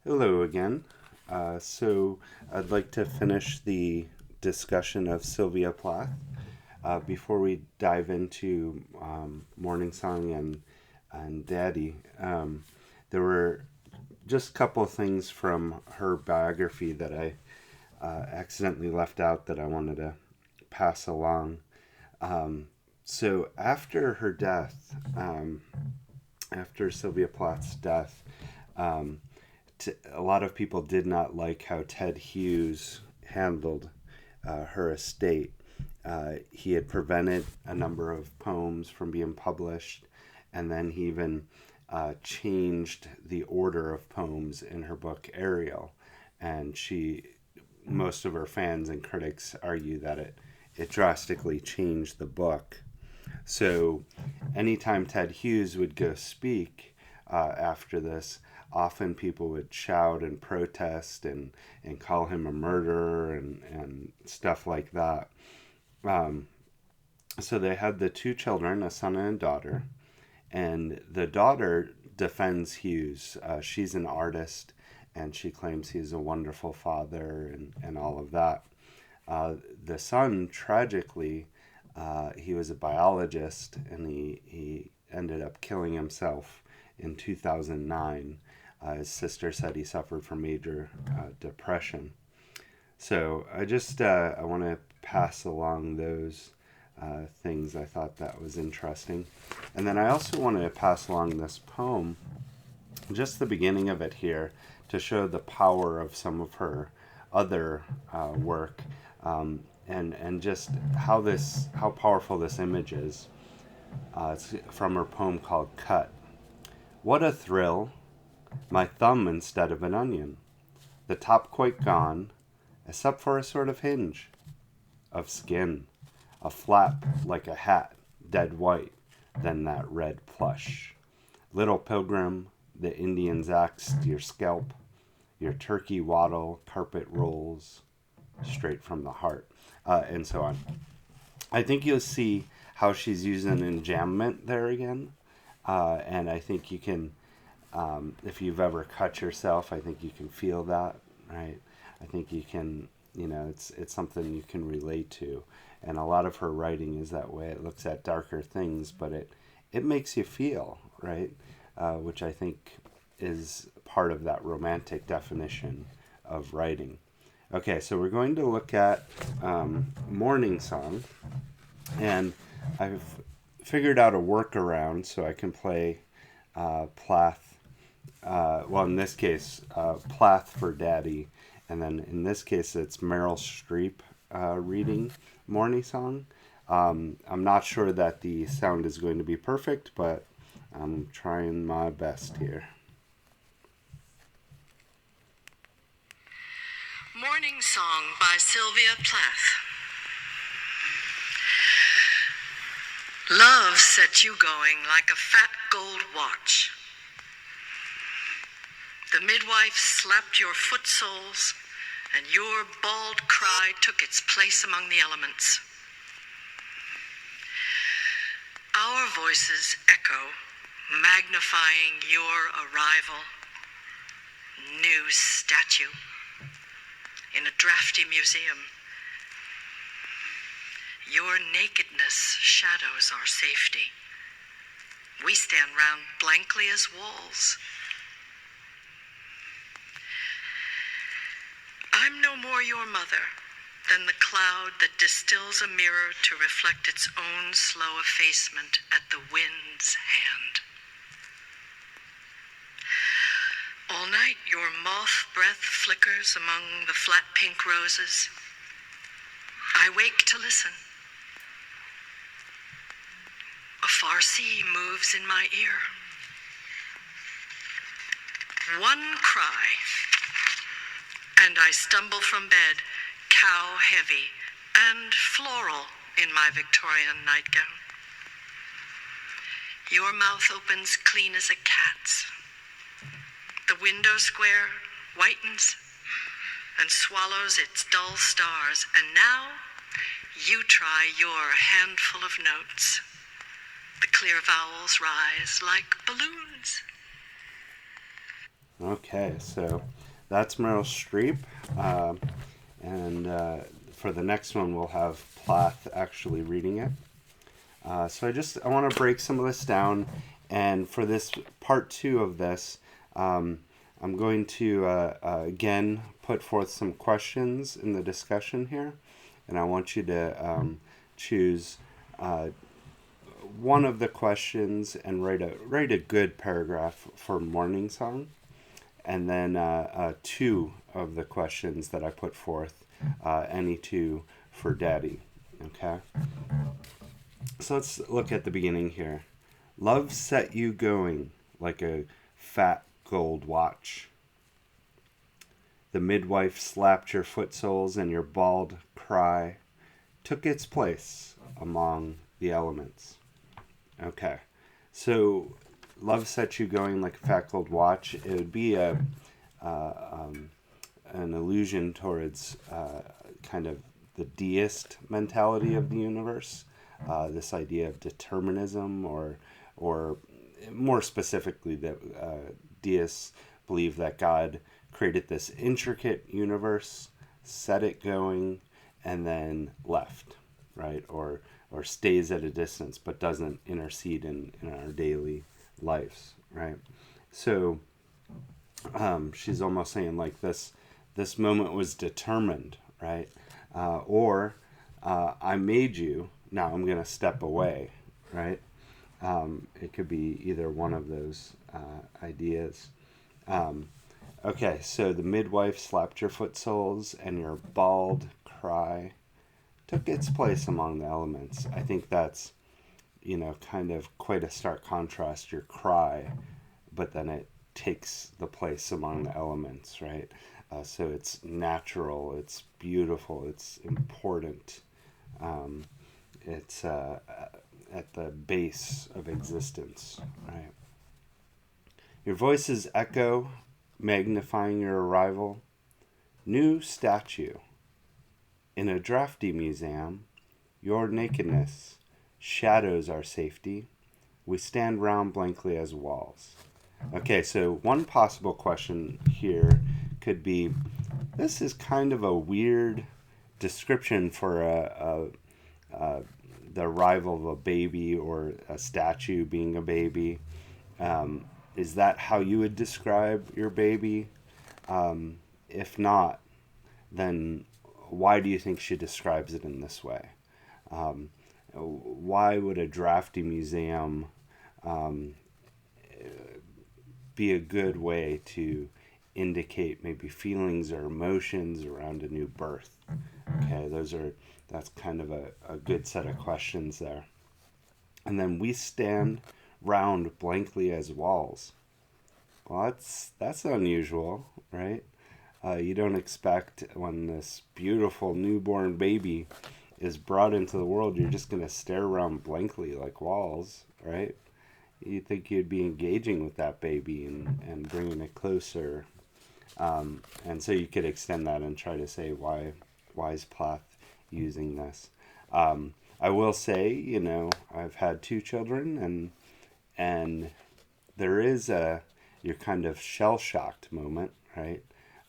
Hello again. So I'd like to finish the discussion of Sylvia Plath. Before we dive into Morning Song and Daddy, there were just a couple of things from her biography that I accidentally left out that I wanted to pass along. So after her death, after Sylvia Plath's death, um, a lot of people did not like how Ted Hughes handled her estate. He had prevented a number of poems from being published, and then he even changed the order of poems in her book Ariel. And most of her fans and critics argue that it drastically changed the book. So, anytime Ted Hughes would go speak after this, often people would shout and protest and call him a murderer and stuff like that. Um, so, they had the two children, a son and a daughter, and the daughter defends Hughes. She's an artist and she claims he's a wonderful father and all of that. The son, tragically, he was a biologist and he ended up killing himself in 2009. His sister said he suffered from major depression. So I want to pass along those things. I thought that was interesting. And then I also wanted to pass along this poem, just the beginning of it here, to show the power of some of her other work, and just how powerful this image is. It's from her poem called Cut. What a thrill! My thumb instead of an onion. The top quite gone, except for a sort of hinge of skin, a flap like a hat, dead white, then that red plush. Little pilgrim, the Indian's axed your scalp, your turkey waddle, carpet rolls, straight from the heart, and so on. I think you'll see how she's using enjambment there again, and I think you can, if you've ever cut yourself, I think you can feel that, right? I think you can, it's something you can relate to, and a lot of her writing is that way. It looks at darker things, but it makes you feel, right? Which I think is part of that romantic definition of writing. Okay, so we're going to look at Morning Song, and I've figured out a workaround so I can play Plath. Well, in this case, Plath for Daddy, and then in this case, it's Meryl Streep reading Morning Song. I'm not sure that the sound is going to be perfect, but I'm trying my best here. Morning Song by Sylvia Plath. Love set you going like a fat gold watch. The midwife slapped your foot soles, and your bald cry took its place among the elements. Our voices echo, magnifying your arrival. New statue in a drafty museum. Your nakedness shadows our safety. We stand round blankly as walls. I'm no more your mother than the cloud that distills a mirror to reflect its own slow effacement at the wind's hand. All night your moth breath flickers among the flat pink roses. I wake to listen. A far sea moves in my ear. One cry, and I stumble from bed, cow heavy and floral in my Victorian nightgown. Your mouth opens clean as a cat's. The window square whitens and swallows its dull stars, and now you try your handful of notes. The clear vowels rise like balloons. Okay, so that's Meryl Streep. Uh, and for the next one, we'll have Plath actually reading it. I want to break some of this down, and for this part two of this, um, I'm going to again put forth some questions in the discussion here, and I want you to choose uh, one of the questions and write a good paragraph for morning song, and then two of the questions that I put forth, any two for daddy. Okay. So let's look at the beginning here. Love set you going like a fat gold watch. The midwife slapped your foot soles, and your bald cry took its place among the elements. Okay. So, love set you going like a fat gold watch. It would be uh, um, an allusion towards kind of the deist mentality of the universe, this idea of determinism, or more specifically, that deists believe that God created this intricate universe, set it going, and then left, right? Or stays at a distance but doesn't intercede in our daily lives, right? So she's almost saying like this moment was determined, right? Or I made you, now I'm going to step away, right? It could be either one of those ideas. Um, okay, so the midwife slapped your foot soles, and your bald cry took its place among the elements. I think that's, kind of quite a stark contrast, your cry, but then it takes the place among the elements, right? So it's natural, it's beautiful, it's important. Um, it's at the base of existence, right? Your voices echo, magnifying your arrival. New statue. In a drafty museum, your nakedness shadows our safety. We stand round blankly as walls. Okay, so one possible question here could be, this is kind of a weird description for the arrival of a baby or a statue being a baby. Um, is that how you would describe your baby? If not, then why do you think she describes it in this way? Um, why would a drafty museum um, be a good way to indicate maybe feelings or emotions around a new birth? Okay, that's kind of a good set of questions there. And then we stand round blankly as walls. Well, that's unusual, right? You don't expect when this beautiful newborn baby is brought into the world, you're just going to stare around blankly like walls, right? You think you'd be engaging with that baby and bringing it closer. And so you could extend that and try to say, why is Plath using this? I will say, I've had two children, and there is you're kind of shell shocked moment, right?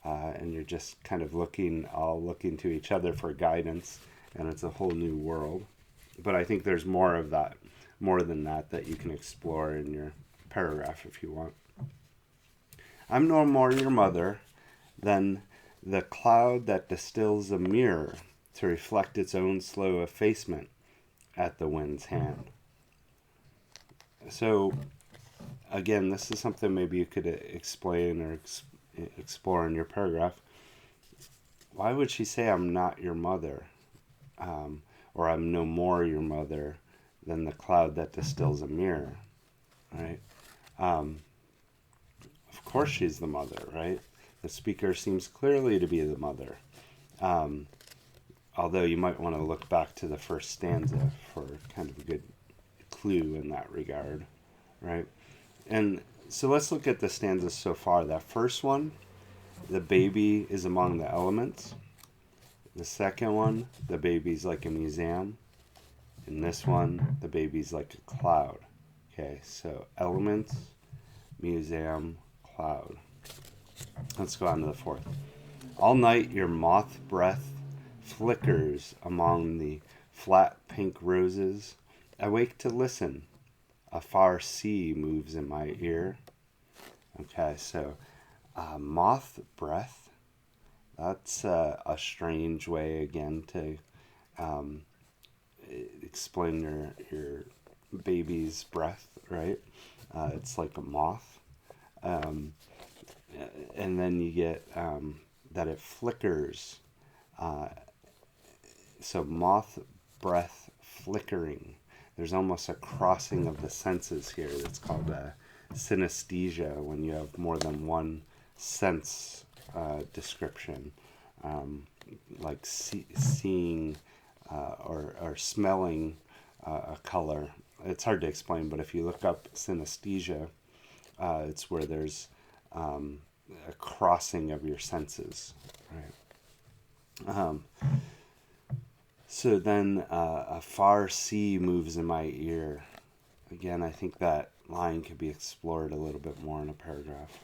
And you're just kind of all looking to each other for guidance, and it's a whole new world. But I think there's more than that you can explore in your paragraph if you want. I'm no more your mother than the cloud that distills a mirror to reflect its own slow effacement at the wind's hand. So, again, this is something maybe you could explain or explore in your paragraph. Why would she say I'm not your mother? Or I'm no more your mother than the cloud that distills a mirror, right? Um, of course she's the mother, right? The speaker seems clearly to be the mother. Um, Although you might want to look back to the first stanza for kind of a good clue in that regard, right? And so let's look at the stanzas so far. That first one, the baby is among the elements. The second one, the baby's like a museum. In this one, the baby's like a cloud. Okay, so elements, museum, cloud. Let's go on to the fourth. All night your moth breath flickers among the flat pink roses. I wake to listen. A far sea moves in my ear. Okay, so moth breath. That's a strange way again to um, explain your baby's breath, right? It's like a moth. Um, and then you get that it flickers. Uh, so moth breath flickering. There's almost a crossing of the senses here. That's called synesthesia when you have more than one sense description, um, like seeing or smelling a color. It's hard to explain, but if you look up synesthesia, it's where there's um, a crossing of your senses, right? So then a far sea moves in my ear. Again, I think that line could be explored a little bit more in a paragraph.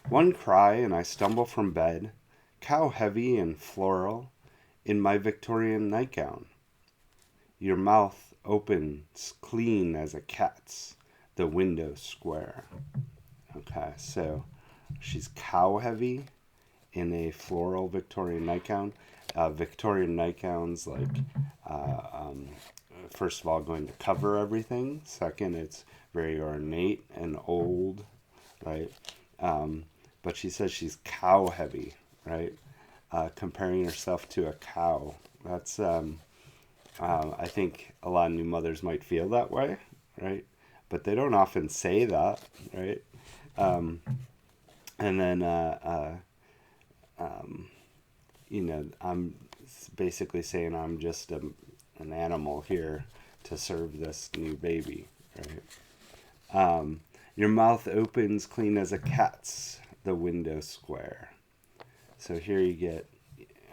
One cry, and I stumble from bed, cow heavy and floral, in my Victorian nightgown. Your mouth opens clean as a cat's, the window square. Okay, so she's cow heavy in a floral Victorian nightgown. Victorian nightgowns, like, uh, um, first of all, going to cover everything. Second, it's very ornate and old, right? But she says she's cow heavy, right? Comparing herself to a cow. That's, I think a lot of new mothers might feel that way, right? But they don't often say that, right? Um, and then, I'm basically saying I'm just an animal here to serve this new baby, right? Your mouth opens clean as a cat's, the window square. So here you get,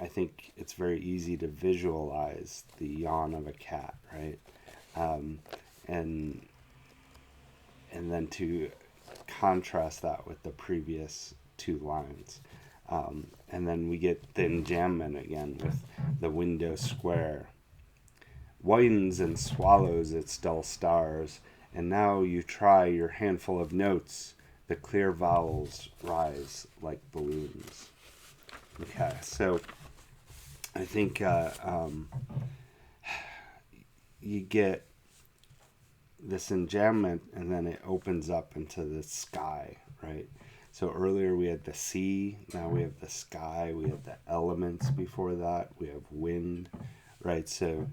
I think it's very easy to visualize the yawn of a cat, right? Um, and and then to contrast that with the previous two lines. And then we get the enjambment again with the window square. Widens and swallows its dull stars, and now you try your handful of notes. The clear vowels rise like balloons. Okay, so I think you get this enjambment, and then it opens up into the sky, right? So earlier we had the sea, now we have the sky, we have the elements before that, we have wind, right? So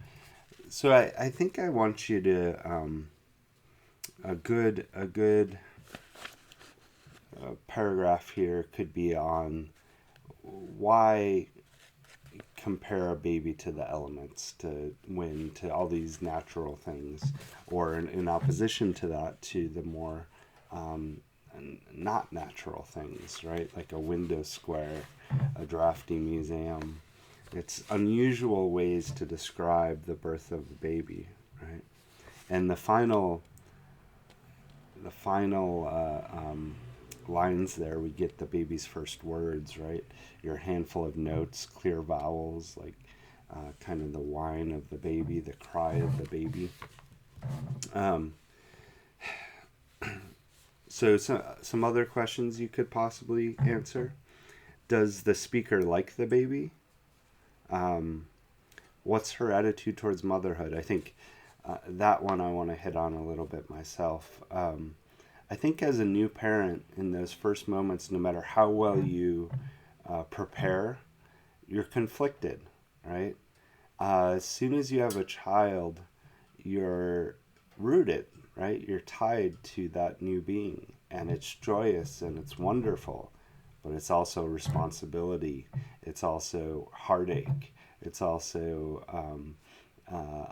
I think I want you to a good paragraph here could be on why compare a baby to the elements, to wind, to all these natural things, or in opposition to that, to the more not natural things, right? Like a window square, a drafty museum. It's unusual ways to describe the birth of a baby, right? And the final lines there, we get the baby's first words, right? Your handful of notes, clear vowels, like kind of the whine of the baby, the cry of the baby. Um, so some other questions you could possibly answer. Does the speaker like the baby? Um, what's her attitude towards motherhood? I think that one I want to hit on a little bit myself. I think as a new parent, in those first moments, no matter how well you prepare, you're conflicted, right? As soon as you have a child, you're rooted, right? You're tied to that new being, and it's joyous and it's wonderful, but it's also responsibility. It's also heartache. It's also uh,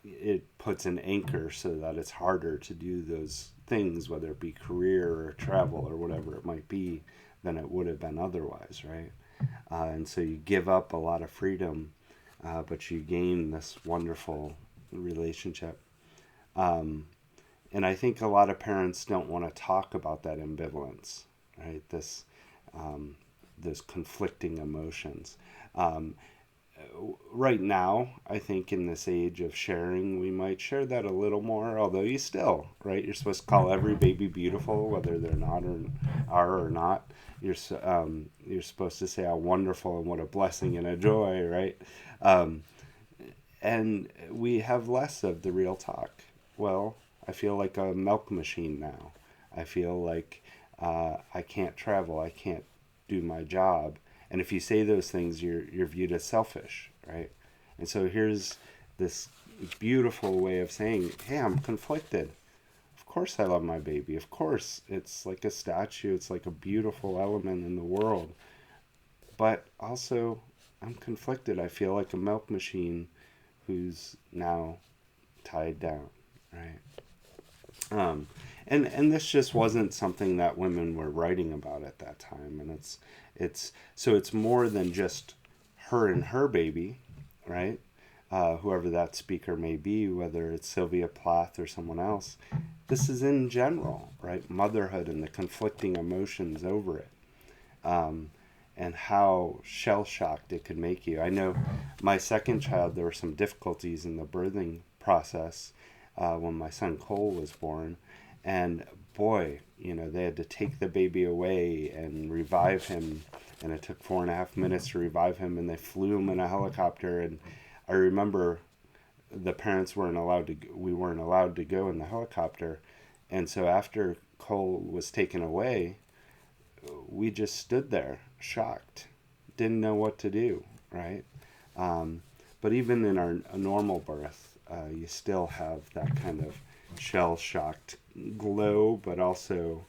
it puts an anchor so that it's harder to do those things, whether it be career or travel or whatever it might be, than it would have been otherwise, right? And so you give up a lot of freedom, but you gain this wonderful relationship. Um, and I think a lot of parents don't want to talk about that ambivalence, right? Those conflicting emotions. Um, right now, I think in this age of sharing, we might share that a little more. Although you still, right? You're supposed to call every baby beautiful, whether they're not or are or not. You're supposed to say how wonderful and what a blessing and a joy, right? Um, and we have less of the real talk. Well, I feel like a milk machine now. I feel like I can't travel. I can't do my job. And if you say those things, you're viewed as selfish, right? And so here's this beautiful way of saying, "Hey, I'm conflicted. Of course, I love my baby. Of course, it's like a statue. It's like a beautiful element in the world. But also, I'm conflicted. I feel like a milk machine who's now tied down, right?" Um, and this just wasn't something that women were writing about at that time, and it's more than just her and her baby, right? Whoever that speaker may be, whether it's Sylvia Plath or someone else, this is in general, right? Motherhood and the conflicting emotions over it. Um, and how shell shocked it could make you. I know my second child, there were some difficulties in the birthing process when my son Cole was born. And boy, they had to take the baby away and revive him. And it took 4.5 minutes to revive him, and they flew him in a helicopter. And I remember the parents we weren't allowed to go in the helicopter. And so after Cole was taken away, we just stood there shocked, didn't know what to do, right? But even in a normal birth, you still have that kind of shell shocked glow, but also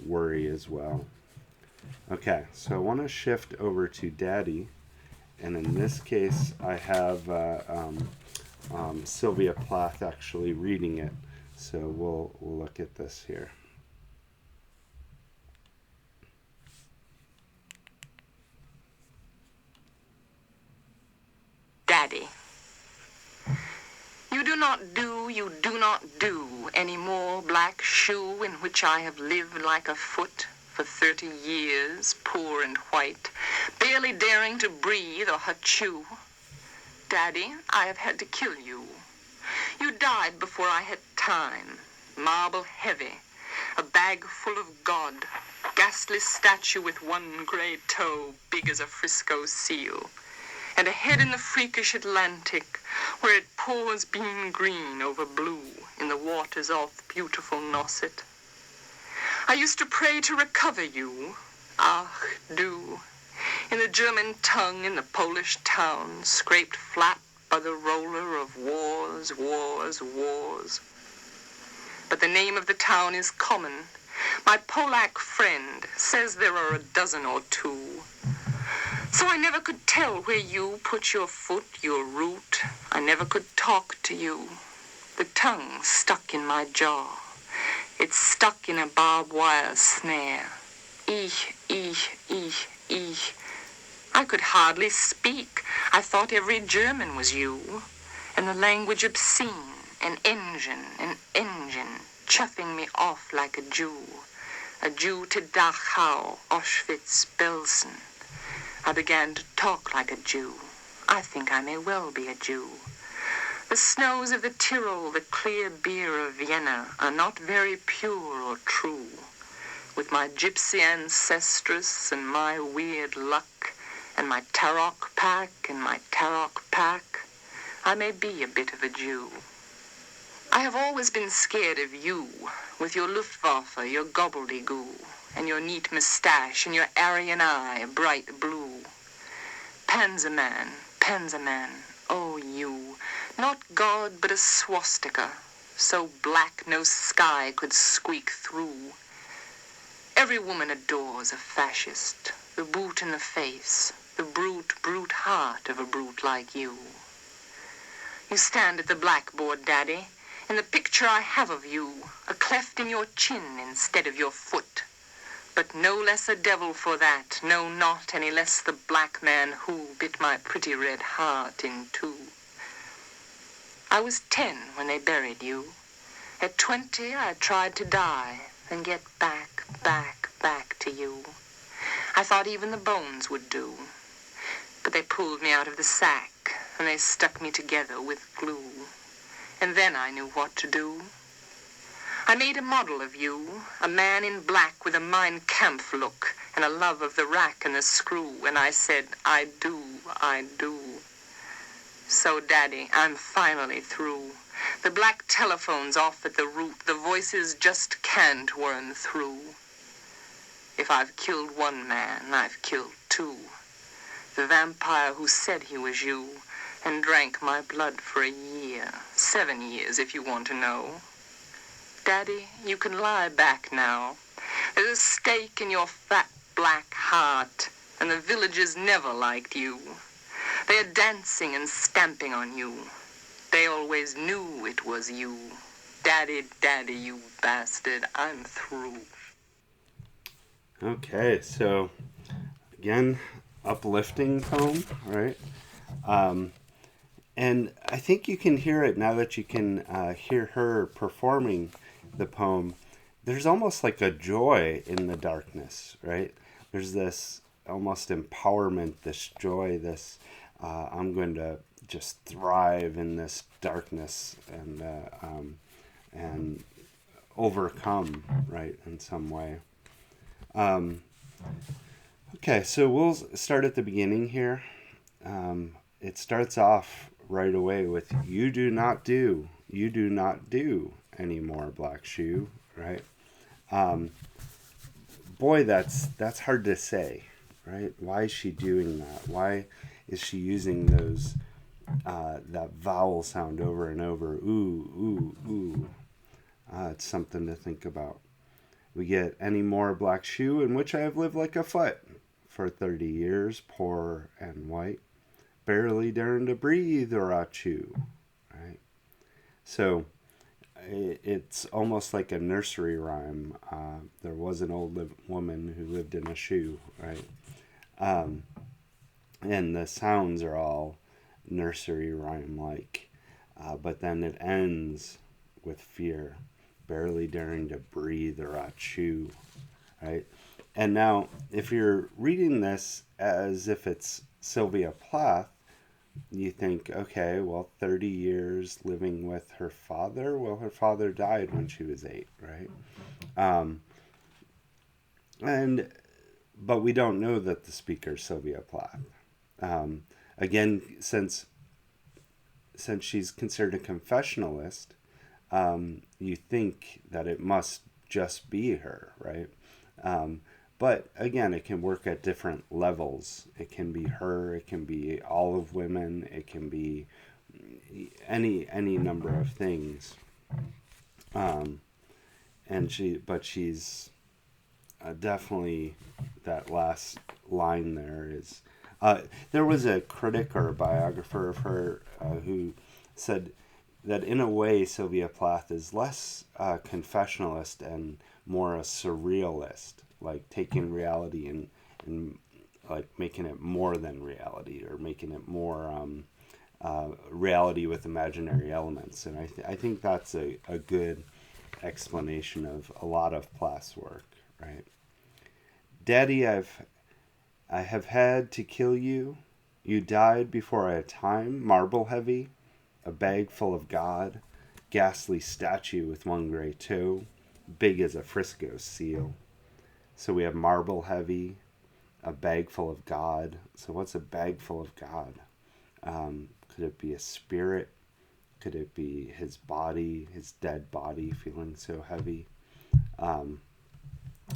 worry as well. Okay, so I want to shift over to Daddy, and in this case, I have Sylvia Plath actually reading it. So we'll look at this here. Daddy. You do not do any more black shoe in which I have lived like a foot for 30 years, poor and white, barely daring to breathe or chew. Daddy, I have had to kill you. You died before I had time, marble heavy, a bag full of God, ghastly statue with one gray toe, big as a Frisco seal, and a head in the freakish Atlantic, where it pours bean green over blue in the waters off beautiful Nauset. I used to pray to recover you, ach du, in the German tongue in the Polish town, scraped flat by the roller of wars, wars, wars. But the name of the town is common. My Polack friend says there are a dozen or two. So I never could tell where you put your foot, your root. I never could talk to you. The tongue stuck in my jaw. It's stuck in a barbed wire snare. Ich. I could hardly speak. I thought every German was you. And the language obscene, an engine, chuffing me off like a Jew. A Jew to Dachau, Auschwitz, Belsen. I began to talk like a Jew. I think I may well be a Jew. The snows of the Tyrol, the clear beer of Vienna, are not very pure or true. With my gypsy ancestress and my weird luck, and my Tarok pack, I may be a bit of a Jew. I have always been scared of you, with your Luftwaffe, your gobbledygoo, and your neat moustache, and your Aryan eye, bright blue. Panzerman, oh you, not God but a swastika, so black no sky could squeak through. Every woman adores a fascist, the boot in the face, the brute heart of a brute like you. You stand at the blackboard, Daddy, and the picture I have of you, a cleft in your chin instead of your foot. But no less a devil for that, no, not any less the black man who bit my pretty red heart in two. I was 10 when they buried you. At 20 I tried to die, then get back to to you. I thought even the bones would do. But they pulled me out of the sack, and they stuck me together with glue. And then I knew what to do. I made a model of you, a man in black with a Mein Kampf look, and a love of the rack and the screw, and I said, I do, I do. So, Daddy, I'm finally through. The black telephone's off at the root. The voices just can't worm through. If I've killed one man, I've killed two. The vampire who said he was you and drank my blood for a year. 7 years, if you want to know. Daddy, you can lie back now. There's a stake in your fat black heart, and the villagers never liked you. They're dancing and stamping on you. They always knew it was you. Daddy, Daddy, you bastard, I'm through. Okay, so again, uplifting poem, right? And I think you can hear it now that you can hear her performing the poem. There's almost like a joy in the darkness, right? There's this almost empowerment, this joy, this I'm going to just thrive in this darkness and overcome, right, in some way. Okay, so we'll start at the beginning here. It starts off right away with you do not do anymore, Black Shoe, right? Boy, that's hard to say, right? Why is she doing that? Why is she using those that vowel sound over and over? Ooh, ooh, ooh. It's something to think about. We get any more, Black Shoe, in which I have lived like a foot for 30 years, poor and white, barely daring to breathe or a chew, right? So it's almost like a nursery rhyme. There was an old woman who lived in a shoe, right? And the sounds are all nursery rhyme-like, but then it ends with fear, barely daring to breathe or chew, right? And now, if you're reading this as if it's Sylvia Plath, you think, okay, well, 30 years living with her father. Well, her father died when she was 8, right? But we don't know that the speaker is Sylvia Plath. Again, since she's considered a confessionalist, you think that it must just be her, right? But again, it can work at different levels. It can be her, it can be all of women, it can be any number of things. She's definitely, that last line there is. There was a critic or a biographer of her who said that in a way Sylvia Plath is less confessionalist and more a surrealist, like taking reality and like making it more than reality, or making it more reality with imaginary elements. And I think that's a good explanation of a lot of Plath's work, right? Daddy, I have had to kill you. You died before I had time, marble heavy, a bag full of God, ghastly statue with one gray toe, big as a Frisco seal. So we have marble heavy, a bag full of God. So what's a bag full of God? Could it be a spirit? Could it be his body, his dead body feeling so heavy?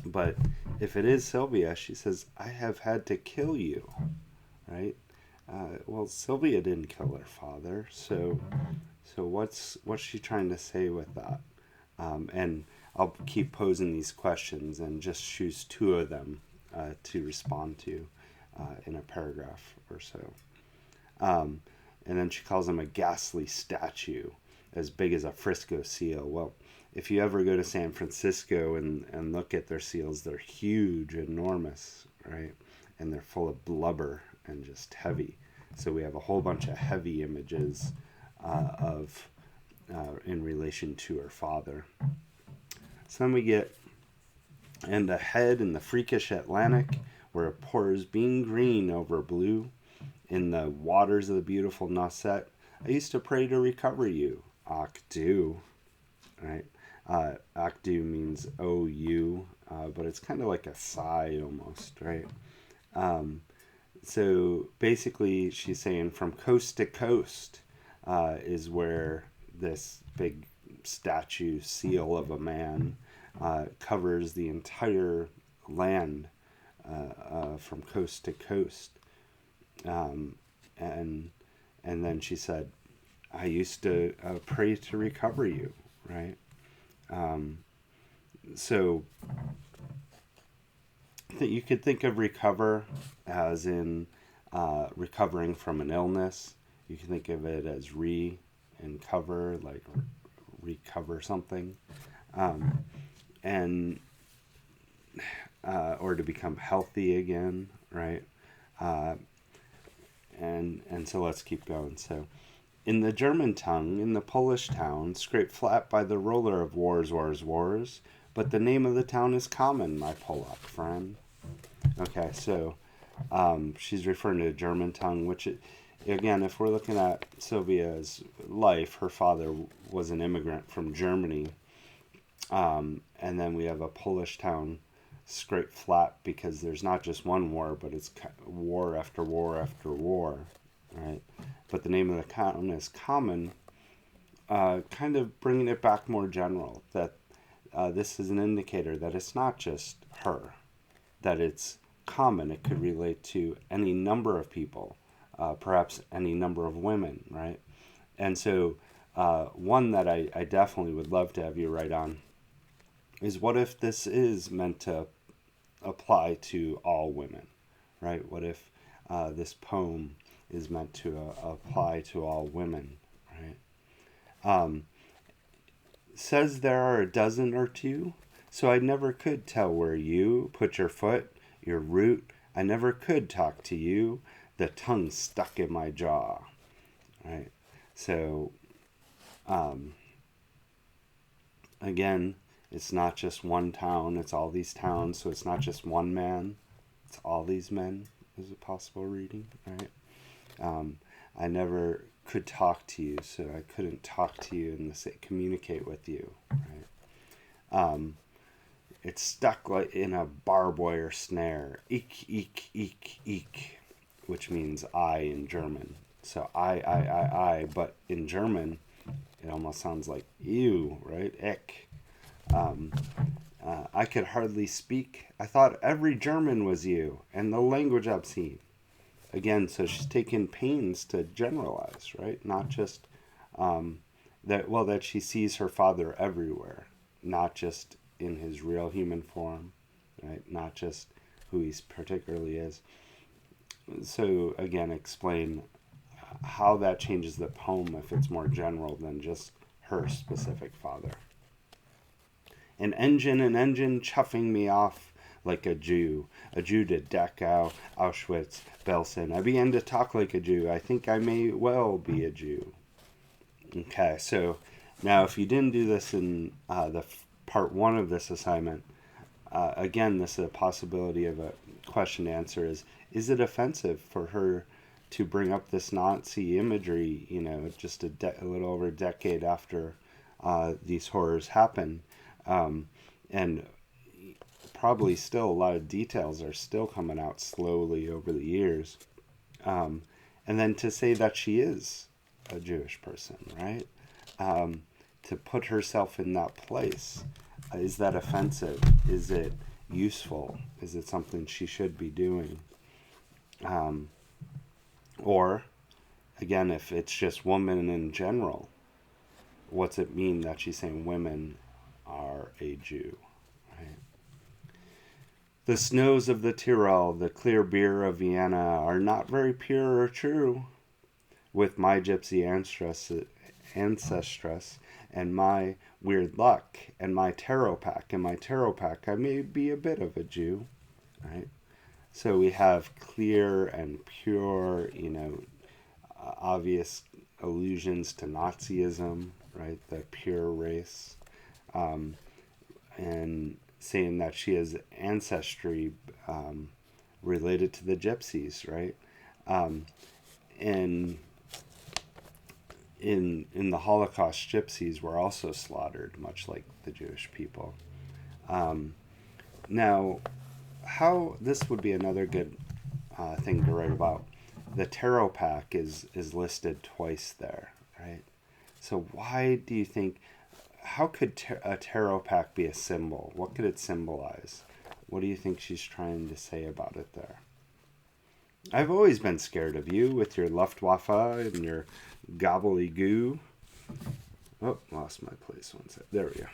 But if it is Sylvia, she says, I have had to kill you, right? Well, Sylvia didn't kill her father, so what's she trying to say with that? And I'll keep posing these questions and just choose 2 of them to respond to in a paragraph or so. And then she calls him a ghastly statue, as big as a Frisco seal. Well, if you ever go to San Francisco and look at their seals, they're huge, enormous, right? And they're full of blubber and just heavy. So we have a whole bunch of heavy images in relation to her father. So then we get And ahead in the freakish Atlantic, where it pours bean green over blue, in the waters of the beautiful Nauset, I used to pray to recover you. Akdu, right? Akdu means O-U, but it's kind of like a sigh almost, right? Um, so basically, she's saying from coast to coast is where this big statue seal of a man covers the entire land from coast to coast. Um, and and then she said, "I used to pray to recover you." Right. Um, so you could think of recover as in recovering from an illness. You can think of it as re and cover, like recover something, um, and or to become healthy again, right? Uh, and so let's keep going. So in the German tongue, in the Polish town, scraped flat by the roller of wars, wars, wars. But the name of the town is common, my Polak friend. Okay, so she's referring to the German tongue, which, again, if we're looking at Sylvia's life, her father was an immigrant from Germany. And then we have a Polish town scraped flat because there's not just one war, but it's war after war after war, right? But the name of the town is common, kind of bringing it back more general, that this is an indicator that it's not just her, that it's common. It could relate to any number of people, perhaps any number of women, right? And so, one that I definitely would love to have you write on is, what if this is meant to apply to all women, right? What if this poem is meant to apply to all women, right? Um, Says there are a dozen or two, so I never could tell where you put your foot, your root. I never could talk to you. The tongue stuck in my jaw, right? So, um, again, it's not just one town, it's all these towns, so it's not just one man, it's all these men, is a possible reading, right? I never could talk to you, so I couldn't talk to you and communicate with you, right? Um, it's stuck like in a barbed wire snare, eek, eek, eek, eek, which means I in German. So I, but in German, it almost sounds like ew, right? Ick. Um, I could hardly speak. I thought every German was you, and the language obscene. Again, so she's taking pains to generalize, right? Not just that she sees her father everywhere, not just in his real human form, right? Not just who he particularly is. So again, explain how that changes the poem if it's more general than just her specific father. An engine chuffing me off like a Jew to Dachau, Auschwitz, Belsen. I began to talk like a Jew. I think I may well be a Jew. Okay, so now if you didn't do this in the part one of this assignment, again, this is a possibility of a question to answer is it offensive for her to bring up this Nazi imagery, just a little over a decade after these horrors happen? And probably still a lot of details are still coming out slowly over the years. And then to say that she is a Jewish person, right? To put herself in that place. Is that offensive? Is it useful? Is it something she should be doing? Or, again, if it's just women in general, what's it mean that she's saying women are a Jew? Right? The snows of the Tyrol, the clear beer of Vienna are not very pure or true. With my gypsy ancestress and my weird luck and my tarot pack, I may be a bit of a Jew, right? So we have clear and pure, obvious allusions to Nazism, right? The pure race. And saying that she has ancestry related to the gypsies, right? Um, and in the Holocaust, gypsies were also slaughtered, much like the Jewish people. Um, Now, how this would be another good thing to write about. The tarot pack is listed twice there, right? So why do you think? How could a tarot pack be a symbol? What could it symbolize? What do you think she's trying to say about it there? I've always been scared of you with your Luftwaffe and your gobbledygoo. Oh, lost my place. One sec. There we go.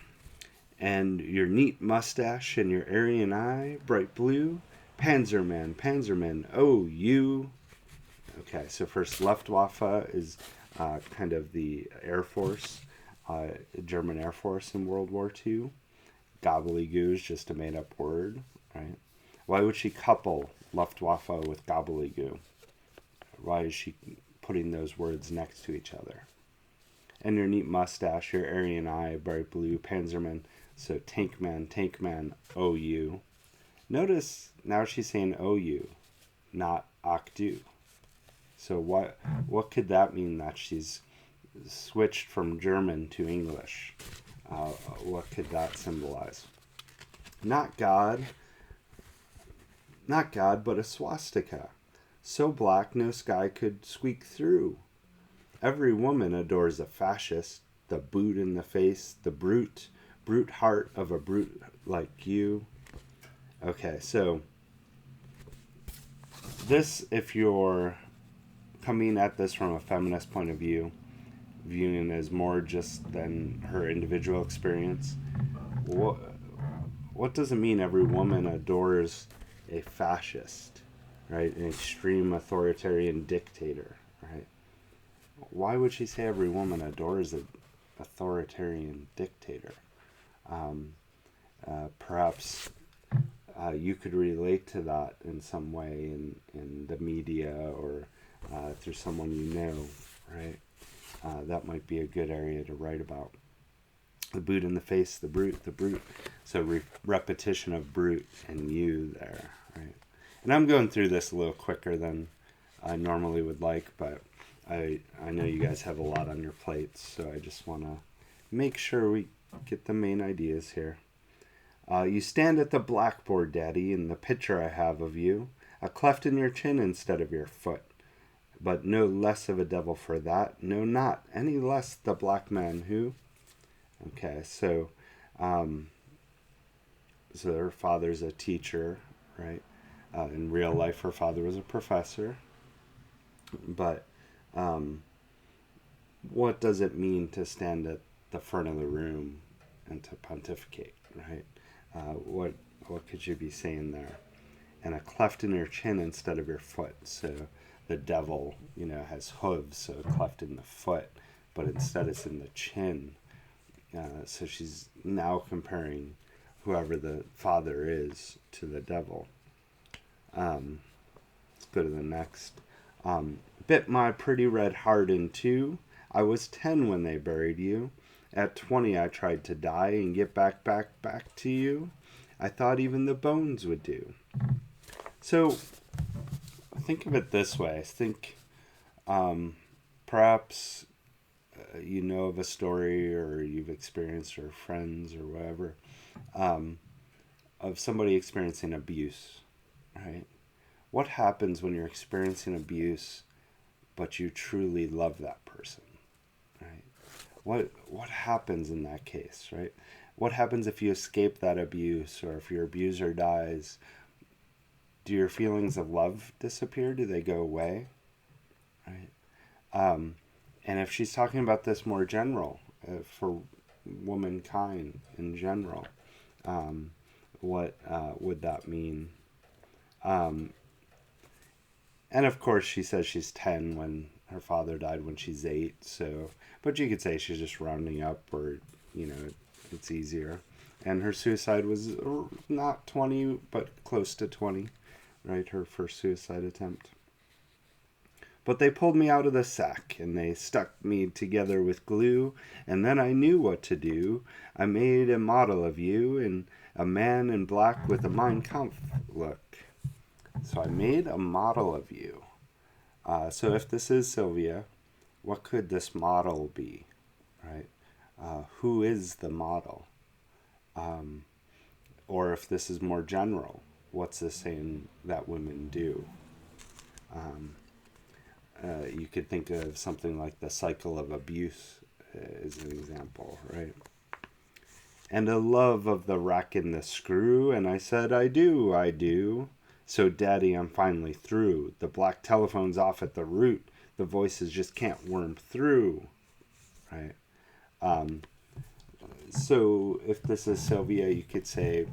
And your neat mustache and your Aryan eye, bright blue. Panzerman, Panzerman, oh, you. Okay, so first, Luftwaffe is kind of the Air Force, German Air Force in World War II. Gobbledygoo is just a made up word, right? Why would she couple Luftwaffe with gobbledygoo? Why is she putting those words next to each other? And your neat mustache, your Aryan eye, bright blue, Panzerman. So Tankman, OU. Notice now she's saying OU, not Akdu. So what could that mean that she's switched from German to English? What could that symbolize? Not God, but a swastika. So black no sky could squeak through. Every woman adores a fascist, the boot in the face, the brute heart of a brute like you. Okay, so this, if you're coming at this from a feminist point of view, viewing it as more just than her individual experience, what does it mean every woman adores a fascist, right? An extreme authoritarian dictator, right? Why would she say every woman adores an authoritarian dictator? Perhaps you could relate to that in some way in the media or through someone you know, right? That might be a good area to write about. The boot in the face, the brute, the brute. So repetition of brute and you there, right? And I'm going through this a little quicker than I normally would like, but I know you guys have a lot on your plates, so I just want to make sure we get the main ideas here. You stand at the blackboard, Daddy, in the picture I have of you, a cleft in your chin instead of your foot. But no less of a devil for that, no, not any less the black man who. Okay, so her father's a teacher, right? In real life, her father was a professor. But what does it mean to stand at the front of the room and to pontificate, right? What could you be saying there? And a cleft in your chin instead of your foot. So the devil, has hooves, so a cleft in the foot, but instead it's in the chin. So she's now comparing whoever the father is to the devil. Let's go to the next. Bit my pretty red heart in two. I was 10 when they buried you. At 20 I tried to die and get back to you. I thought even the bones would do. So think of it this way. Think perhaps you know of a story or you've experienced or friends or whatever of somebody experiencing abuse, right? What happens when you're experiencing abuse but you truly love that person, right? What happens in that case, right? What happens if you escape that abuse or if your abuser dies? Do your feelings of love disappear? Do they go away? Right? And if she's talking about this more general, for womankind in general, what would that mean? And of course, she says she's 10 when her father died when she's 8. So, but you could say she's just rounding up, or it's easier. And her suicide was not 20, but close to 20, right? Her first suicide attempt. But they pulled me out of the sack, and they stuck me together with glue, and then I knew what to do. I made a model of you, and a man in black with a Mein Kampf look. So I made a model of you. So if this is Sylvia, what could this model be, right? Who is the model? Or if this is more general, what's this saying that women do? You could think of something like the cycle of abuse as an example, right? And a love of the rack and the screw, and I said, I do, I do. So, Daddy, I'm finally through. The black telephone's off at the root. The voices just can't worm through, right? So, if this is Sylvia, you could say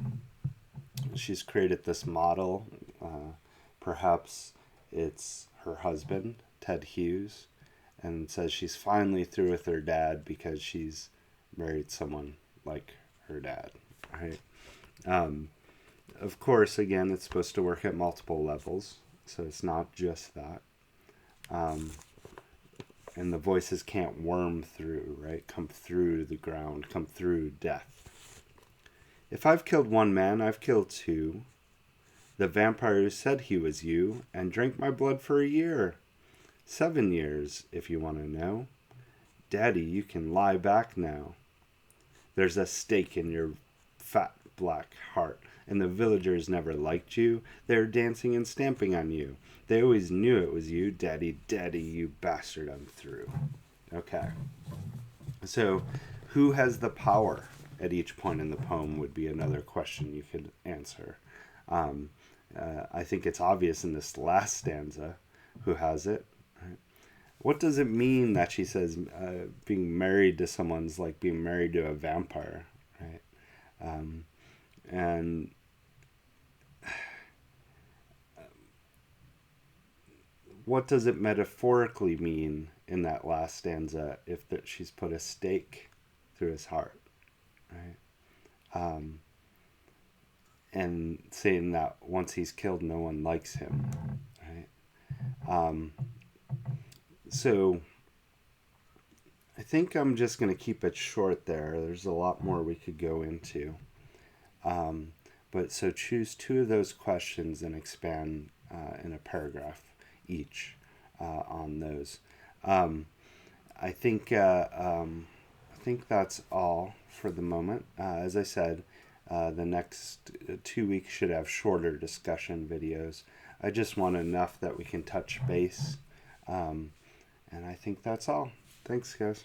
she's created this model. Perhaps it's her husband, Ted Hughes, and says she's finally through with her dad because she's married someone like her dad, right? Of course, again, it's supposed to work at multiple levels, so it's not just that. And the voices can't worm through, right? Come through the ground, come through death. If I've killed one man, I've killed two. The vampire who said he was you and drank my blood for a year. 7 years, if you want to know. Daddy, you can lie back now. There's a stake in your fat black heart, and the villagers never liked you. They're dancing and stamping on you. They always knew it was you. Daddy, daddy, you bastard, I'm through. Okay. So, who has the power at each point in the poem would be another question you could answer. I think it's obvious in this last stanza who has it. Right? What does it mean that she says being married to someone's like being married to a vampire, right? And what does it metaphorically mean in that last stanza if she's put a stake through his heart, right? And saying that once he's killed, no one likes him, right? So I think I'm just going to keep it short there. There's a lot more we could go into. But so choose two of those questions and expand in a paragraph each on those. I think that's all for the moment. As I said, the next 2 weeks should have shorter discussion videos. I just want enough that we can touch base. And I think that's all. Thanks, guys.